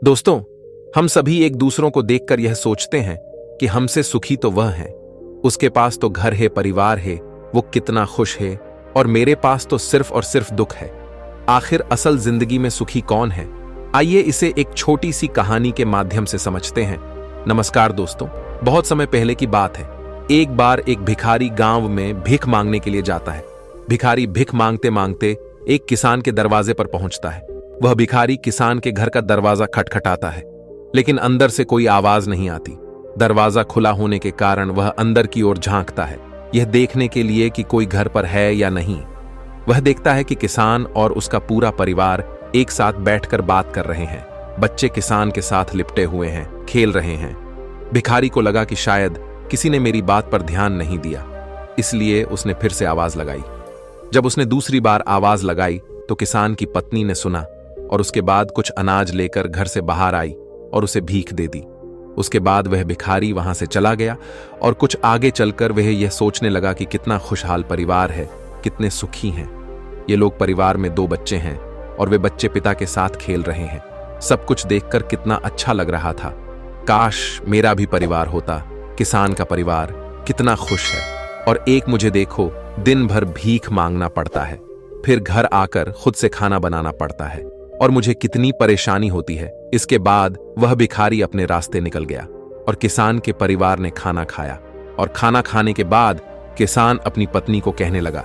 दोस्तों, हम सभी एक दूसरों को देखकर यह सोचते हैं कि हमसे सुखी तो वह है, उसके पास तो घर है, परिवार है, वो कितना खुश है, और मेरे पास तो सिर्फ और सिर्फ दुख है। आखिर असल जिंदगी में सुखी कौन है? आइए इसे एक छोटी सी कहानी के माध्यम से समझते हैं। नमस्कार दोस्तों, बहुत समय पहले की बात है। एक बार एक भिखारी गांव में भीख मांगने के लिए जाता है। भिखारी भीख मांगते मांगते एक किसान के दरवाजे पर पहुंचता है। वह भिखारी किसान के घर का दरवाजा खटखटाता है, लेकिन अंदर से कोई आवाज नहीं आती। दरवाजा खुला होने के कारण वह अंदर की ओर झांकता है, यह देखने के लिए कि कोई घर पर है या नहीं। वह देखता है कि किसान और उसका पूरा परिवार एक साथ बैठकर बात कर रहे हैं। बच्चे किसान के साथ लिपटे हुए हैं, खेल रहे हैं। भिखारी को लगा कि शायद किसी ने मेरी बात पर ध्यान नहीं दिया, इसलिए उसने फिर से आवाज लगाई। जब उसने दूसरी बार आवाज लगाई तो किसान की पत्नी ने सुना और उसके बाद कुछ अनाज लेकर घर से बाहर आई और उसे भीख दे दी। उसके बाद वह भिखारी वहां से चला गया और कुछ आगे चलकर वह यह सोचने लगा कि कितना खुशहाल परिवार है, कितने सुखी हैं। ये लोग परिवार में 2 बच्चे हैं और वे बच्चे पिता के साथ खेल रहे हैं। सब कुछ देखकर कितना अच्छा लग रहा था। काश मेरा भी परिवार होता। किसान का परिवार कितना खुश है, और एक मुझे देखो, दिन भर भीख मांगना पड़ता है, फिर घर आकर खुद से खाना बनाना पड़ता है, और मुझे कितनी परेशानी होती है। इसके बाद वह भिखारी अपने रास्ते निकल गया और किसान के परिवार ने खाना खाया। और खाना खाने के बाद किसान अपनी पत्नी को कहने लगा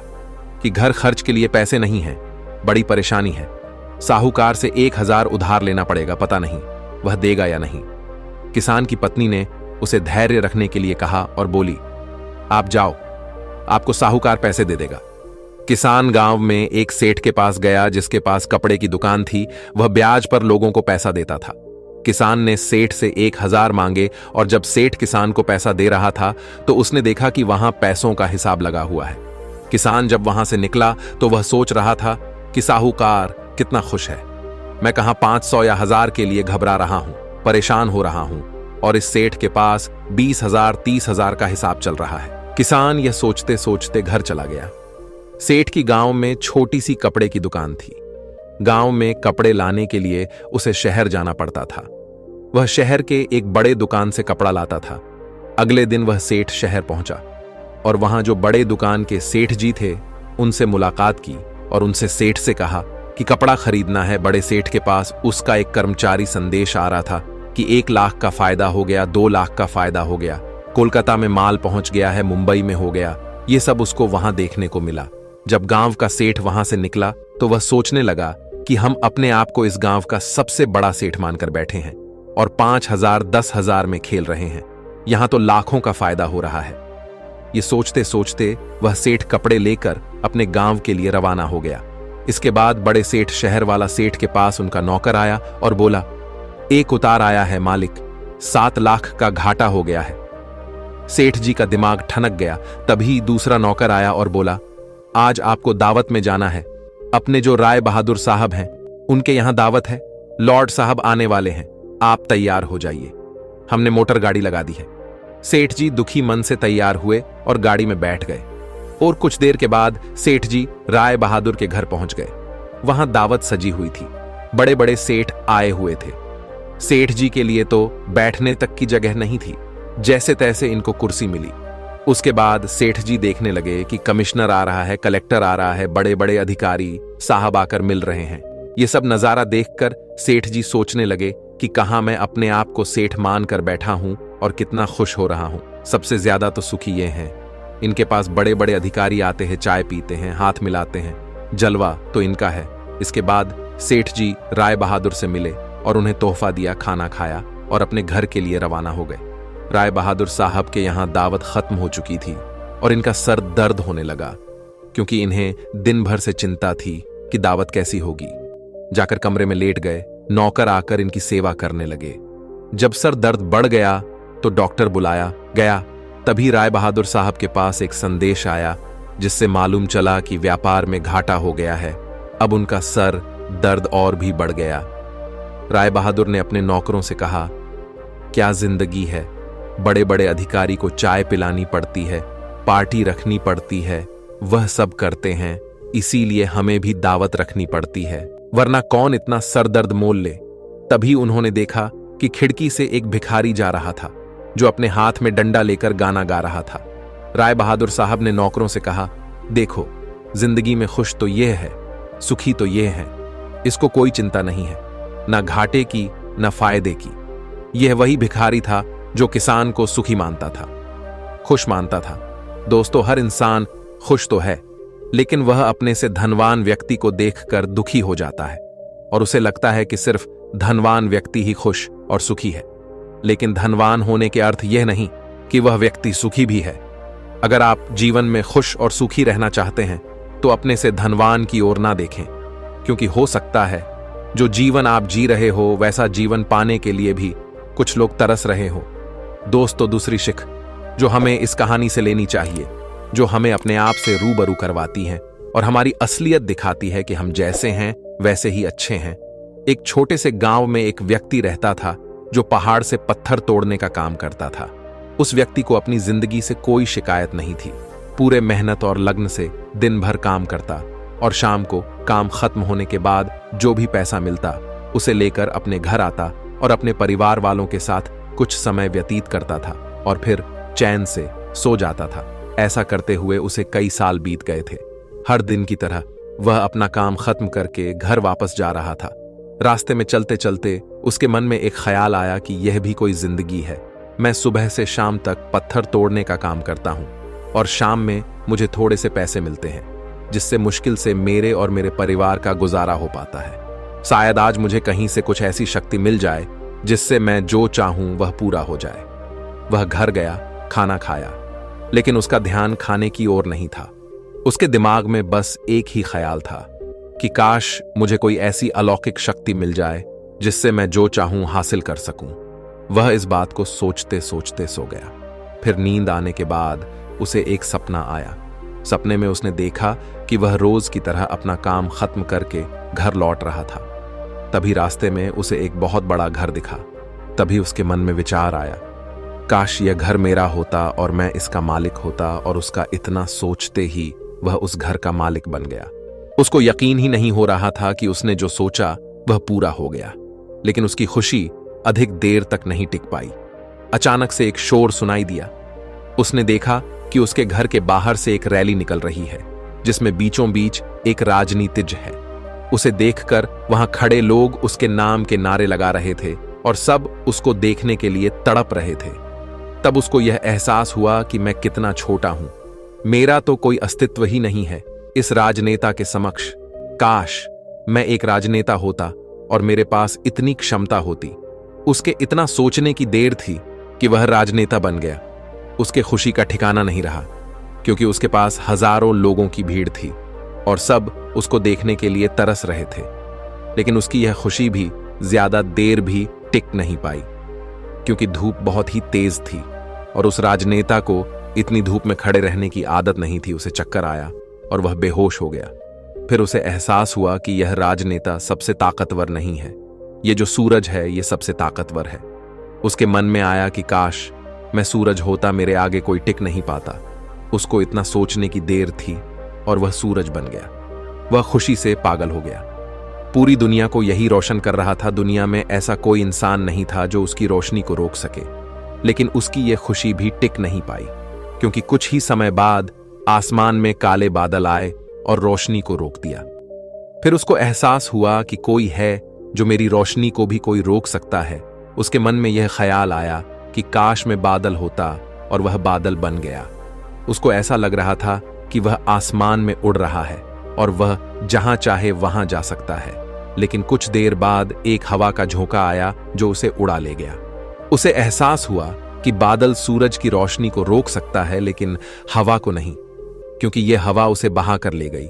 कि घर खर्च के लिए पैसे नहीं हैं, बड़ी परेशानी है। साहूकार से 1000 उधार लेना पड़ेगा, पता नहीं वह देगा या नहीं। किसान की पत्नी ने उसे धैर्य रखने के लिए कहा और बोली, आप जाओ, आपको साहूकार पैसे दे देगा। किसान गांव में एक सेठ के पास गया जिसके पास कपड़े की दुकान थी। वह ब्याज पर लोगों को पैसा देता था। किसान ने सेठ से 1000 मांगे, और जब सेठ किसान को पैसा दे रहा था तो उसने देखा कि वहां पैसों का हिसाब लगा हुआ है। किसान जब वहां से निकला तो वह सोच रहा था कि साहूकार कितना खुश है। मैं कहां 500 या 1000 के लिए घबरा रहा हूं, परेशान हो रहा हूं, और इस सेठ के पास 20,000 30,000 का हिसाब चल रहा है। किसान यह सोचते सोचते घर चला गया। सेठ की गांव में छोटी सी कपड़े की दुकान थी। गांव में कपड़े लाने के लिए उसे शहर जाना पड़ता था। वह शहर के एक बड़े दुकान से कपड़ा लाता था। अगले दिन वह सेठ शहर पहुंचा और वहां जो बड़े दुकान के सेठ जी थे उनसे मुलाकात की और उनसे सेठ से कहा कि कपड़ा खरीदना है। बड़े सेठ के पास उसका एक कर्मचारी संदेश आ रहा था कि 1 लाख का फायदा हो गया, 2 लाख का फायदा हो गया, कोलकाता में माल पहुंच गया है, मुंबई में हो गया। ये सब उसको वहां देखने को मिला। जब गांव का सेठ वहां से निकला तो वह सोचने लगा कि हम अपने आप को इस गांव का सबसे बड़ा सेठ मानकर बैठे हैं और 5,000 10,000 में खेल रहे हैं। यहां तो लाखों का फायदा हो रहा है। ये सोचते सोचते वह सेठ कपड़े लेकर अपने गांव के लिए रवाना हो गया। इसके बाद बड़े सेठ शहर वाला सेठ के पास उनका नौकर आया और बोला, एक उतार आया है मालिक, 7 लाख का घाटा हो गया है। सेठ जी का दिमाग ठनक गया। तभी दूसरा नौकर आया और बोला, आज आपको दावत में जाना है। अपने जो राय बहादुर साहब हैं उनके यहां दावत है। लॉर्ड साहब आने वाले हैं, आप तैयार हो जाइए। हमने मोटर गाड़ी लगा दी है। सेठ जी दुखी मन से तैयार हुए और गाड़ी में बैठ गए, और कुछ देर के बाद सेठ जी राय बहादुर के घर पहुंच गए। वहां दावत सजी हुई थी। बड़े बड़े सेठ आए हुए थे। सेठ जी के लिए तो बैठने तक की जगह नहीं थी। जैसे तैसे इनको कुर्सी मिली। उसके बाद सेठ जी देखने लगे कि कमिश्नर आ रहा है, कलेक्टर आ रहा है, बड़े बड़े अधिकारी साहब आकर मिल रहे हैं। ये सब नजारा देखकर सेठ जी सोचने लगे कि कहां मैं अपने आप को सेठ मान कर बैठा हूं और कितना खुश हो रहा हूं। सबसे ज्यादा तो सुखी ये हैं। इनके पास बड़े बड़े अधिकारी आते हैं, चाय पीते हैं, हाथ मिलाते हैं, जलवा तो इनका है। इसके बाद सेठ जी राय बहादुर से मिले और उन्हें तोहफा दिया, खाना खाया और अपने घर के लिए रवाना हो गए। राय बहादुर साहब के यहां दावत खत्म हो चुकी थी और इनका सर दर्द होने लगा, क्योंकि इन्हें दिन भर से चिंता थी कि दावत कैसी होगी। जाकर कमरे में लेट गए। नौकर आकर इनकी सेवा करने लगे। जब सर दर्द बढ़ गया तो डॉक्टर बुलाया गया। तभी राय बहादुर साहब के पास एक संदेश आया जिससे मालूम चला कि व्यापार में घाटा हो गया है। अब उनका सर दर्द और भी बढ़ गया। राय बहादुर ने अपने नौकरों से कहा, क्या जिंदगी है, बड़े बड़े अधिकारी को चाय पिलानी पड़ती है, पार्टी रखनी पड़ती है, वह सब करते हैं, इसीलिए हमें भी दावत रखनी पड़ती है, वरना कौन इतना सरदर्द मोल ले। तभी उन्होंने देखा कि खिड़की से एक भिखारी जा रहा था जो अपने हाथ में डंडा लेकर गाना गा रहा था। राय बहादुर साहब ने नौकरों से कहा, देखो, जिंदगी में खुश तो यह है, सुखी तो यह है, इसको कोई चिंता नहीं है, ना घाटे की ना फायदे की। यह वही भिखारी था जो किसान को सुखी मानता था, खुश मानता था। दोस्तों, हर इंसान खुश तो है, लेकिन वह अपने से धनवान व्यक्ति को देखकर दुखी हो जाता है और उसे लगता है कि सिर्फ धनवान व्यक्ति ही खुश और सुखी है। लेकिन धनवान होने के अर्थ यह नहीं कि वह व्यक्ति सुखी भी है। अगर आप जीवन में खुश और सुखी रहना चाहते हैं तो अपने से धनवान की ओर ना देखें, क्योंकि हो सकता है जो जीवन आप जी रहे हो वैसा जीवन पाने के लिए भी कुछ लोग तरस रहे हो। दोस्तों, दूसरी शिख जो हमें इस कहानी से लेनी चाहिए, जो हमें अपने आप से रूबरू करवाती है और हमारी असलियत दिखाती है कि हम जैसे हैं वैसे ही अच्छे हैं। एक छोटे से गांव में एक व्यक्ति रहता था जो पहाड़ से पत्थर तोड़ने का काम करता था। उस व्यक्ति को अपनी जिंदगी से कोई शिकायत नहीं थी। पूरे मेहनत और लगन से दिन भर काम करता और शाम को काम खत्म होने के बाद जो भी पैसा मिलता उसे लेकर अपने घर आता और अपने परिवार वालों के साथ कुछ समय व्यतीत करता था और फिर चैन से सो जाता था। ऐसा करते हुए उसे कई साल बीत गए थे। हर दिन की तरह वह अपना काम खत्म करके घर वापस जा रहा था। रास्ते में चलते चलते उसके मन में एक ख्याल आया कि यह भी कोई जिंदगी है। मैं सुबह से शाम तक पत्थर तोड़ने का काम करता हूं और शाम में मुझे थोड़े से पैसे मिलते हैं, जिससे मुश्किल से मेरे और मेरे परिवार का गुजारा हो पाता है। शायद आज मुझे कहीं से कुछ ऐसी शक्ति मिल जाए जिससे मैं जो चाहूं वह पूरा हो जाए। वह घर गया, खाना खाया, लेकिन उसका ध्यान खाने की ओर नहीं था। उसके दिमाग में बस एक ही ख्याल था कि काश मुझे कोई ऐसी अलौकिक शक्ति मिल जाए जिससे मैं जो चाहूं हासिल कर सकूं। वह इस बात को सोचते सोचते सो गया। फिर नींद आने के बाद उसे एक सपना आया। सपने में उसने देखा कि वह रोज की तरह अपना काम खत्म करके घर लौट रहा था। तभी रास्ते में उसे एक बहुत बड़ा घर दिखा। तभी उसके मन में विचार आया, काश यह घर मेरा होता और मैं इसका मालिक होता। और उसका इतना सोचते ही वह उस घर का मालिक बन गया। उसको यकीन ही नहीं हो रहा था कि उसने जो सोचा वह पूरा हो गया। लेकिन उसकी खुशी अधिक देर तक नहीं टिक पाई। अचानक से एक शोर सुनाई दिया। उसने देखा कि उसके घर के बाहर से एक रैली निकल रही है जिसमें बीचों बीच एक राजनीतिज्ञ है। उसे देखकर वहां खड़े लोग उसके नाम के नारे लगा रहे थे और सब उसको देखने के लिए तड़प रहे थे। तब उसको यह एहसास हुआ कि मैं कितना छोटा हूं, मेरा तो कोई अस्तित्व ही नहीं है इस राजनेता के समक्ष। काश मैं एक राजनेता होता और मेरे पास इतनी क्षमता होती। उसके इतना सोचने की देर थी कि वह राजनेता बन गया। उसके खुशी का ठिकाना नहीं रहा, क्योंकि उसके पास हजारों लोगों की भीड़ थी और सब उसको देखने के लिए तरस रहे थे। लेकिन उसकी यह खुशी भी ज्यादा देर भी टिक नहीं पाई, क्योंकि धूप बहुत ही तेज थी और उस राजनेता को इतनी धूप में खड़े रहने की आदत नहीं थी। उसे चक्कर आया और वह बेहोश हो गया। फिर उसे एहसास हुआ कि यह राजनेता सबसे ताकतवर नहीं है, ये जो सूरज है ये सबसे ताकतवर है। उसके मन में आया कि काश मैं सूरज होता, मेरे आगे कोई टिक नहीं पाता। उसको इतना सोचने की देर थी और वह सूरज बन गया। वह खुशी से पागल हो गया। पूरी दुनिया को यही रोशन कर रहा था। दुनिया में ऐसा कोई इंसान नहीं था जो उसकी रोशनी को रोक सके। लेकिन उसकी यह खुशी भी टिक नहीं पाई, क्योंकि कुछ ही समय बाद आसमान में काले बादल आए और रोशनी को रोक दिया। फिर उसको एहसास हुआ कि कोई है जो मेरी रोशनी को भी कोई रोक सकता है। उसके मन में यह ख्याल आया कि काश मैं बादल होता, और वह बादल बन गया। उसको ऐसा लग रहा था कि वह आसमान में उड़ रहा है और वह जहां चाहे वहां जा सकता है। लेकिन कुछ देर बाद एक हवा का झोंका आया जो उसे उड़ा ले गया। उसे एहसास हुआ कि बादल सूरज की रोशनी को रोक सकता है, लेकिन हवा को नहीं, क्योंकि यह हवा उसे बहा कर ले गई।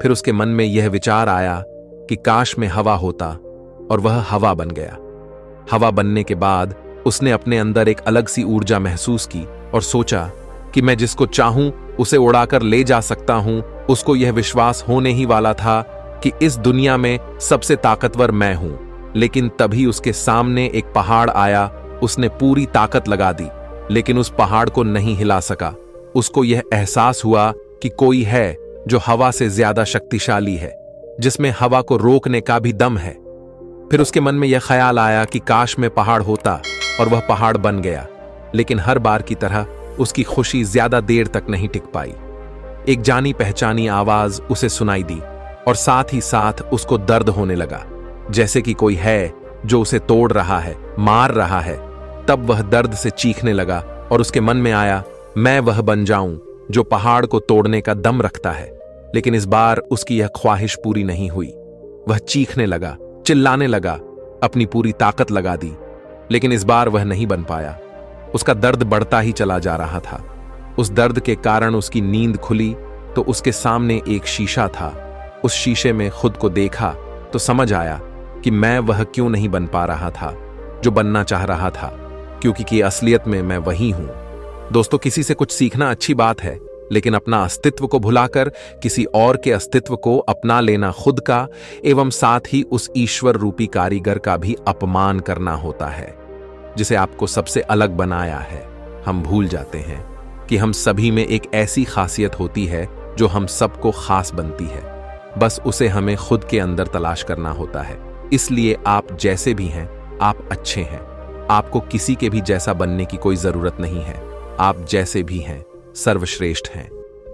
फिर उसके मन में यह विचार आया कि काश में हवा होता, और वह हवा बन गया। हवा बनने के बाद उसने अपने अंदर एक अलग सी ऊर्जा महसूस की और सोचा कि मैं जिसको चाहूं उसे उड़ाकर ले जा सकता हूं। उसको यह विश्वास होने ही वाला था कि इस दुनिया में सबसे ताकतवर मैं हूं। लेकिन तभी उसके सामने एक पहाड़ आया। उसने पूरी ताकत लगा दी, लेकिन उस पहाड़ को नहीं हिला सका। उसको यह एहसास हुआ कि कोई है जो हवा से ज्यादा शक्तिशाली है, जिसमें हवा को रोकने का भी दम है। फिर उसके मन में यह ख्याल आया कि काश में पहाड़ होता, और वह पहाड़ बन गया। लेकिन हर बार की तरह उसकी खुशी ज्यादा देर तक नहीं टिक पाई। एक जानी पहचानी आवाज उसे सुनाई दी और साथ ही साथ उसको दर्द होने लगा, जैसे कि कोई है जो उसे तोड़ रहा है, मार रहा है। तब वह दर्द से चीखने लगा और उसके मन में आया, मैं वह बन जाऊं जो पहाड़ को तोड़ने का दम रखता है। लेकिन इस बार उसकी यह ख्वाहिश पूरी नहीं हुई। वह चीखने लगा, चिल्लाने लगा, अपनी पूरी ताकत लगा दी, लेकिन इस बार वह नहीं बन पाया। उसका दर्द बढ़ता ही चला जा रहा था। उस दर्द के कारण उसकी नींद खुली तो उसके सामने एक शीशा था। उस शीशे में खुद को देखा तो समझ आया कि मैं वह क्यों नहीं बन पा रहा था जो बनना चाह रहा था, क्योंकि कि असलियत में मैं वही हूं। दोस्तों, किसी से कुछ सीखना अच्छी बात है, लेकिन अपना अस्तित्व को भुलाकर किसी और के अस्तित्व को अपना लेना खुद का एवं साथ ही उस ईश्वर रूपी कारीगर का भी अपमान करना होता है, जिसे आपको सबसे अलग बनाया है। हम भूल जाते हैं कि हम सभी में एक ऐसी खासियत होती है जो हम सबको खास बनती है। बस उसे हमें खुद के अंदर तलाश करना होता है। इसलिए आप जैसे भी हैं, आप अच्छे हैं। आपको किसी के भी जैसा बनने की कोई जरूरत नहीं है। आप जैसे भी हैं, सर्वश्रेष्ठ हैं।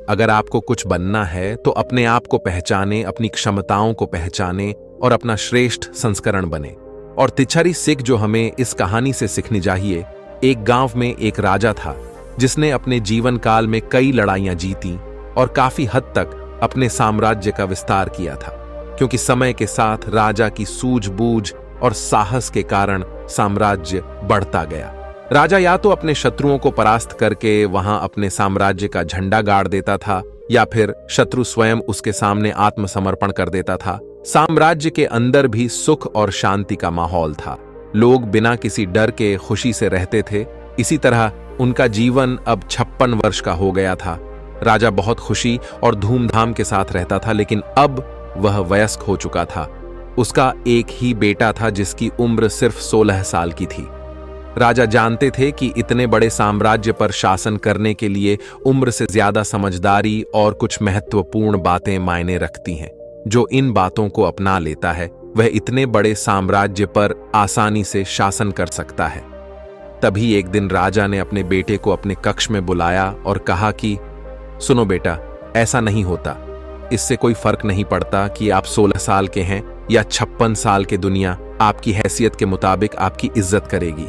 अगर आपको कुछ बनना है तो अपने आप को पहचाने, अपनी क्षमताओं को पहचाने और अपना श्रेष्ठ संस्करण बने। और तिछरी सीख जो हमें इस कहानी से सीखनी चाहिए, एक गांव में एक राजा था जिसने अपने जीवन काल में कई लड़ाइयां जीती और काफी हद तक अपने साम्राज्य का विस्तार किया था, क्योंकि समय के साथ राजा की सूझबूझ और साहस के कारण साम्राज्य बढ़ता गया। राजा या तो अपने शत्रुओं को परास्त करके वहां अपने साम्राज्य का झंडा गाड़ देता था, या फिर शत्रु स्वयं उसके सामने आत्मसमर्पण कर देता था। साम्राज्य के अंदर भी सुख और शांति का माहौल था। लोग बिना किसी डर के खुशी से रहते थे। इसी तरह उनका जीवन अब 56 वर्ष का हो गया था। राजा बहुत खुशी और धूमधाम के साथ रहता था, लेकिन अब वह वयस्क हो चुका था। उसका एक ही बेटा था जिसकी उम्र सिर्फ 16 साल की थी। राजा जानते थे कि इतने बड़े साम्राज्य पर शासन करने के लिए उम्र से ज्यादा समझदारी और कुछ महत्वपूर्ण बातें मायने रखती हैं। जो इन बातों को अपना लेता है वह इतने बड़े साम्राज्य पर आसानी से शासन कर सकता है। तभी एक दिन राजा ने अपने बेटे को अपने कक्ष में बुलाया और कहा कि सुनो बेटा, ऐसा नहीं होता। इससे कोई फर्क नहीं पड़ता कि आप 16 साल के हैं या 56 साल के। दुनिया आपकी हैसियत के मुताबिक आपकी इज्जत करेगी।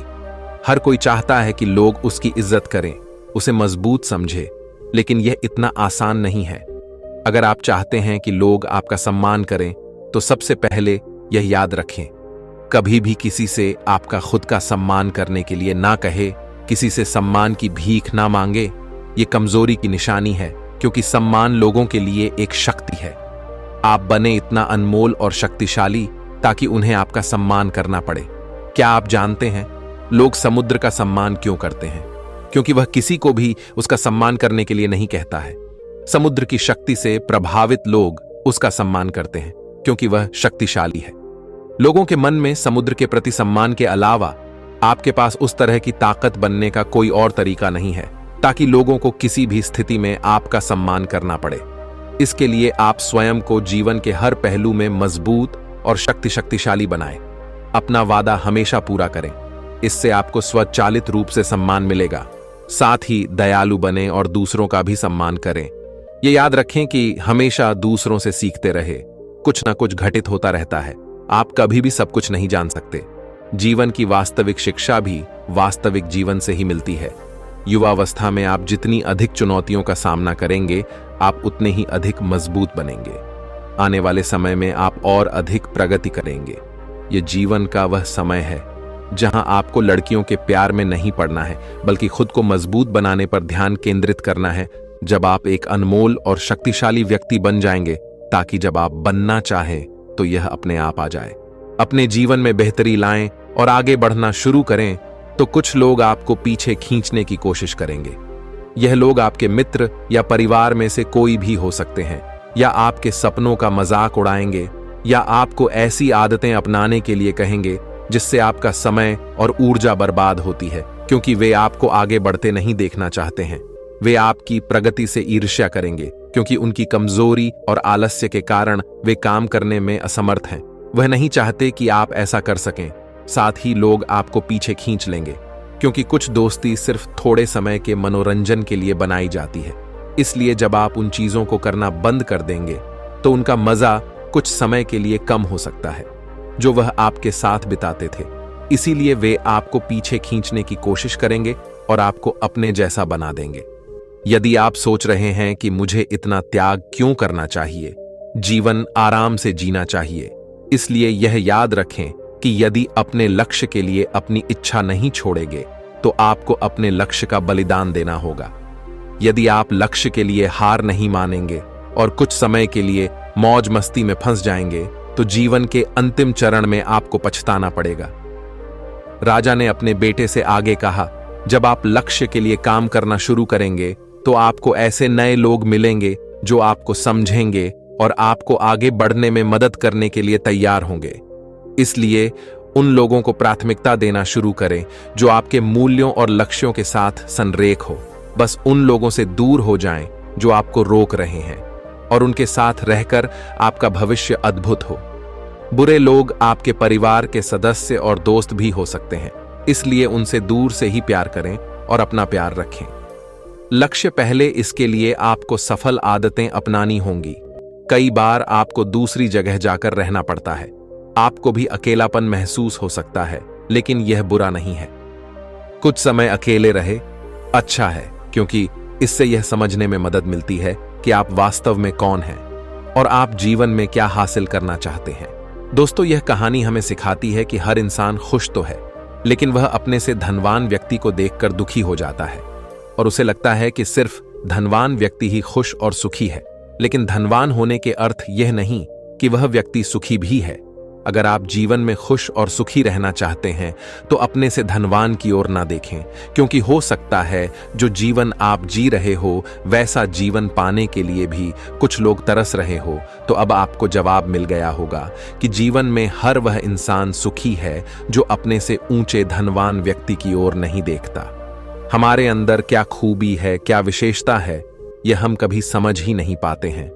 हर कोई चाहता है कि लोग उसकी इज्जत करें, उसे मजबूत समझे, लेकिन यह इतना आसान नहीं है। अगर आप चाहते हैं कि लोग आपका सम्मान करें तो सबसे पहले यह याद रखें, कभी भी किसी से आपका खुद का सम्मान करने के लिए ना कहे, किसी से सम्मान की भीख ना मांगे। ये कमजोरी की निशानी है, क्योंकि सम्मान लोगों के लिए एक शक्ति है। आप बने इतना अनमोल और शक्तिशाली ताकि उन्हें आपका सम्मान करना पड़े। क्या आप जानते हैं लोग समुद्र का सम्मान क्यों करते हैं? क्योंकि वह किसी को भी उसका सम्मान करने के लिए नहीं कहता है। समुद्र की शक्ति से प्रभावित लोग उसका सम्मान करते हैं क्योंकि वह शक्तिशाली है। लोगों के मन में समुद्र के प्रति सम्मान के अलावा आपके पास उस तरह की ताकत बनने का कोई और तरीका नहीं है ताकि लोगों को किसी भी स्थिति में आपका सम्मान करना पड़े। इसके लिए आप स्वयं को जीवन के हर पहलू में मजबूत और शक्तिशाली बनाएं। अपना वादा हमेशा पूरा करें, इससे आपको स्वचालित रूप से सम्मान मिलेगा। साथ ही दयालु बने और दूसरों का भी सम्मान करें। ये याद रखें कि हमेशा दूसरों से सीखते रहे। कुछ ना कुछ घटित होता रहता है। आप कभी भी सब कुछ नहीं जान सकते। जीवन की वास्तविक शिक्षा भी वास्तविक जीवन से ही मिलती है। युवावस्था में आप जितनी अधिक चुनौतियों का सामना करेंगे, आप उतने ही अधिक मजबूत बनेंगे। आने वाले समय में आप और अधिक प्रगति करेंगे। ये जीवन का वह समय है जहां आपको लड़कियों के प्यार में नहीं पड़ना है, बल्कि खुद को मजबूत बनाने पर ध्यान केंद्रित करना है। जब आप एक अनमोल और शक्तिशाली व्यक्ति बन जाएंगे, ताकि जब आप बनना चाहें तो यह अपने आप आ जाए। अपने जीवन में बेहतरी लाएं और आगे बढ़ना शुरू करें तो कुछ लोग आपको पीछे खींचने की कोशिश करेंगे। यह लोग आपके मित्र या परिवार में से कोई भी हो सकते हैं, या आपके सपनों का मजाक उड़ाएंगे, या आपको ऐसी आदतें अपनाने के लिए कहेंगे जिससे आपका समय और ऊर्जा बर्बाद होती है, क्योंकि वे आपको आगे बढ़ते नहीं देखना चाहते हैं। वे आपकी प्रगति से ईर्ष्या करेंगे क्योंकि उनकी कमजोरी और आलस्य के कारण वे काम करने में असमर्थ हैं। वह नहीं चाहते कि आप ऐसा कर सकें। साथ ही लोग आपको पीछे खींच लेंगे, क्योंकि कुछ दोस्ती सिर्फ थोड़े समय के मनोरंजन के लिए बनाई जाती है। इसलिए जब आप उन चीजों को करना बंद कर देंगे तो उनका मजा कुछ समय के लिए कम हो सकता है जो वह आपके साथ बिताते थे। इसीलिए वे आपको पीछे खींचने की कोशिश करेंगे और आपको अपने जैसा बना देंगे। यदि आप सोच रहे हैं कि मुझे इतना त्याग क्यों करना चाहिए, जीवन आराम से जीना चाहिए, इसलिए यह याद रखें कि यदि अपने लक्ष्य के लिए अपनी इच्छा नहीं छोड़ेंगे तो आपको अपने लक्ष्य का बलिदान देना होगा। यदि आप लक्ष्य के लिए हार नहीं मानेंगे और कुछ समय के लिए मौज मस्ती में फंस जाएंगे तो जीवन के अंतिम चरण में आपको पछताना पड़ेगा। राजा ने अपने बेटे से आगे कहा, जब आप लक्ष्य के लिए काम करना शुरू करेंगे तो आपको ऐसे नए लोग मिलेंगे जो आपको समझेंगे और आपको आगे बढ़ने में मदद करने के लिए तैयार होंगे। इसलिए उन लोगों को प्राथमिकता देना शुरू करें जो आपके मूल्यों और लक्ष्यों के साथ संरेख हो। बस उन लोगों से दूर हो जाएं जो आपको रोक रहे हैं और उनके साथ रहकर आपका भविष्य अद्भुत हो। बुरे लोग आपके परिवार के सदस्य और दोस्त भी हो सकते हैं, इसलिए उनसे दूर से ही प्यार करें और अपना प्यार रखें। लक्ष्य पहले, इसके लिए आपको सफल आदतें अपनानी होंगी। कई बार आपको दूसरी जगह जाकर रहना पड़ता है। आपको भी अकेलापन महसूस हो सकता है, लेकिन यह बुरा नहीं है। कुछ समय अकेले रहे अच्छा है, क्योंकि इससे यह समझने में मदद मिलती है कि आप वास्तव में कौन हैं और आप जीवन में क्या हासिल करना चाहते हैं। दोस्तों, यह कहानी हमें सिखाती है कि हर इंसान खुश तो है, लेकिन वह अपने से धनवान व्यक्ति को देखकर दुखी हो जाता है और उसे लगता है कि सिर्फ धनवान व्यक्ति ही खुश और सुखी है। लेकिन धनवान होने के अर्थ यह नहीं कि वह व्यक्ति सुखी भी है। अगर आप जीवन में खुश और सुखी रहना चाहते हैं तो अपने से धनवान की ओर ना देखें, क्योंकि हो सकता है जो जीवन आप जी रहे हो वैसा जीवन पाने के लिए भी कुछ लोग तरस रहे हो। तो अब आपको जवाब मिल गया होगा कि जीवन में हर वह इंसान सुखी है जो अपने से ऊंचे धनवान व्यक्ति की ओर नहीं देखता। हमारे अंदर क्या खूबी है, क्या विशेषता है, यह हम कभी समझ ही नहीं पाते हैं।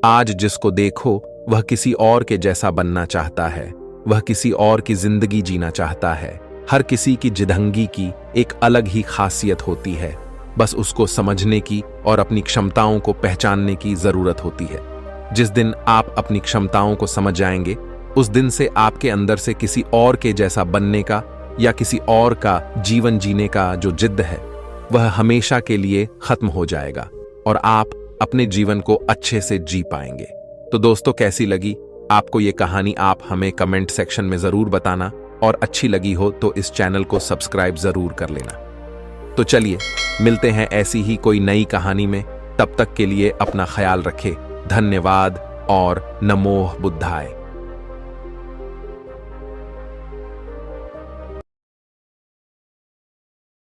आज जिसको देखो वह किसी और के जैसा बनना चाहता है, वह किसी और की जिंदगी जीना चाहता है। हर किसी की जिदंगी की एक अलग ही खासियत होती है, बस उसको समझने की और अपनी क्षमताओं को पहचानने की जरूरत होती है। जिस दिन आप अपनी क्षमताओं को समझ जाएंगे, उस दिन से आपके अंदर से किसी और के जैसा बनने का या किसी और का जीवन जीने का जो जिद है वह हमेशा के लिए खत्म हो जाएगा और आप अपने जीवन को अच्छे से जी पाएंगे। तो दोस्तों, कैसी लगी आपको ये कहानी? आप हमें कमेंट सेक्शन में जरूर बताना, और अच्छी लगी हो तो इस चैनल को सब्सक्राइब जरूर कर लेना। तो चलिए मिलते हैं ऐसी ही कोई नई कहानी में। तब तक के लिए अपना ख्याल रखें। धन्यवाद और नमो बुद्धाय।